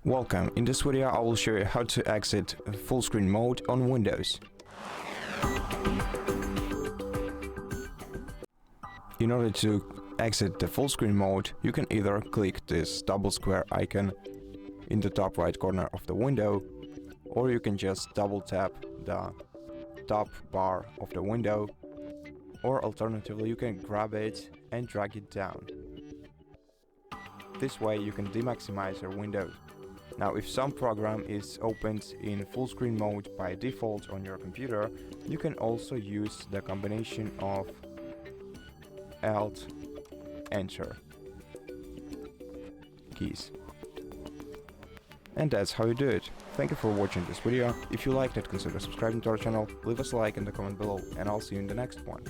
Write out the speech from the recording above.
Welcome, in this video I will show you how to exit full screen mode on Windows. In order to exit the full screen mode, you can either click this double square icon in the top right corner of the window, or you can just double tap the top bar of the window, or alternatively you can grab it and drag it down. This way you can demaximize your window. Now, if some program is opened in full screen mode by default on your computer, you can also use the combination of Alt Enter keys. And that's how you do it. Thank you for watching this video. If you liked it, consider subscribing to our channel, leave us a like in the comment below, and I'll see you in the next one.